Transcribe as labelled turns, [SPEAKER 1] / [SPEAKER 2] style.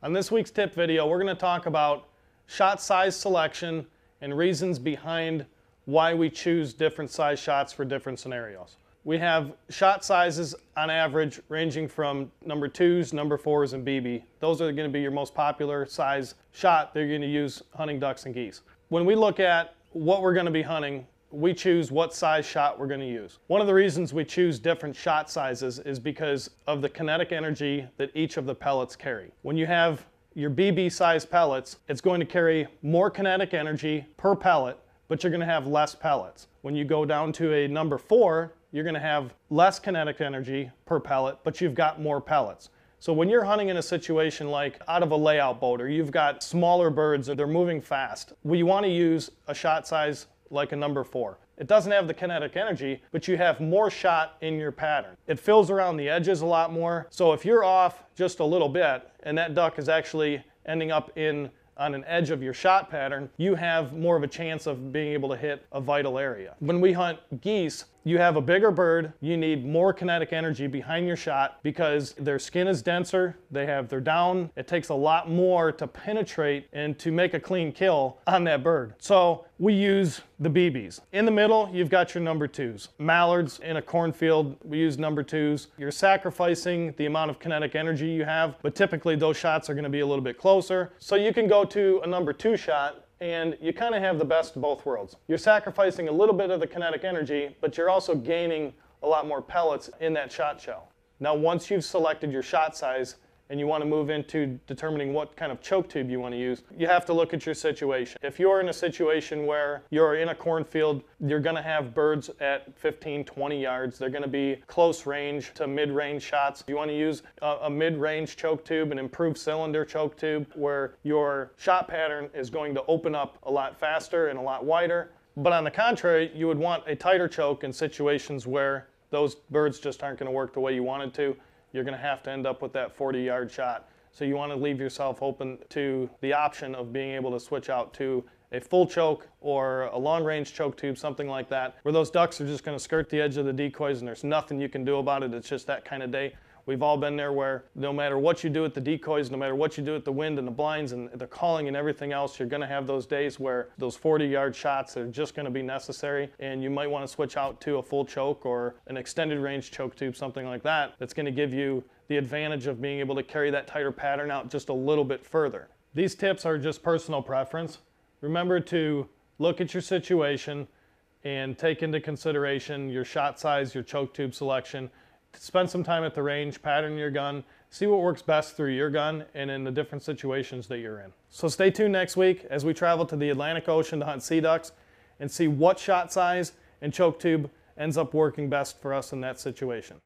[SPEAKER 1] On this week's tip video, we're going to talk about shot size selection and reasons behind why we choose different size shots for different scenarios. We have shot sizes on average ranging from number 2s, number 4s, and BB. Those are going to be your most popular size shot that you're going to use hunting ducks and geese. When we look at what we're going to be hunting, we choose what size shot we're going to use. One of the reasons we choose different shot sizes is because of the kinetic energy that each of the pellets carry. When you have your BB size pellets, it's going to carry more kinetic energy per pellet, but you're going to have less pellets. When you go down to a number 4, you're going to have less kinetic energy per pellet, but you've got more pellets. So when you're hunting in a situation like out of a layout boat, or you've got smaller birds or they're moving fast, we want to use a shot size like a number 4. It doesn't have the kinetic energy, but you have more shot in your pattern. It fills around the edges a lot more. So if you're off just a little bit and that duck is actually ending up on an edge of your shot pattern, you have more of a chance of being able to hit a vital area. When we hunt geese, you have a bigger bird, you need more kinetic energy behind your shot because their skin is denser, they have their down. It takes a lot more to penetrate and to make a clean kill on that bird. So we use the BBs. In the middle, you've got your number 2s. Mallards in a cornfield, we use number 2s. You're sacrificing the amount of kinetic energy you have, but typically those shots are going to be a little bit closer. So you can go to a number 2 shot and you kind of have the best of both worlds. You're sacrificing a little bit of the kinetic energy, but you're also gaining a lot more pellets in that shot shell. Now, once you've selected your shot size and you want to move into determining what kind of choke tube you want to use, you have to look at your situation. If you're in a situation where you're in a cornfield, you're going to have birds at 15, 20 yards. They're going to be close range to mid-range shots. You want to use a mid-range choke tube, an improved cylinder choke tube, where your shot pattern is going to open up a lot faster and a lot wider. But on the contrary, you would want a tighter choke in situations where those birds just aren't going to work the way you wanted to. You're going to have to end up with that 40-yard shot. So you want to leave yourself open to the option of being able to switch out to a full choke or a long-range choke tube, something like that, where those ducks are just going to skirt the edge of the decoys and there's nothing you can do about it. It's just that kind of day. We've all been there where no matter what you do with the decoys, no matter what you do with the wind and the blinds and the calling and everything else, you're going to have those days where those 40-yard shots are just going to be necessary, and you might want to switch out to a full choke or an extended range choke tube, something like that, that's going to give you the advantage of being able to carry that tighter pattern out just a little bit further. These tips are just personal preference. Remember to look at your situation and take into consideration your shot size, your choke tube selection. Spend some time at the range, pattern your gun, see what works best through your gun and in the different situations that you're in. So stay tuned next week as we travel to the Atlantic Ocean to hunt sea ducks and see what shot size and choke tube ends up working best for us in that situation.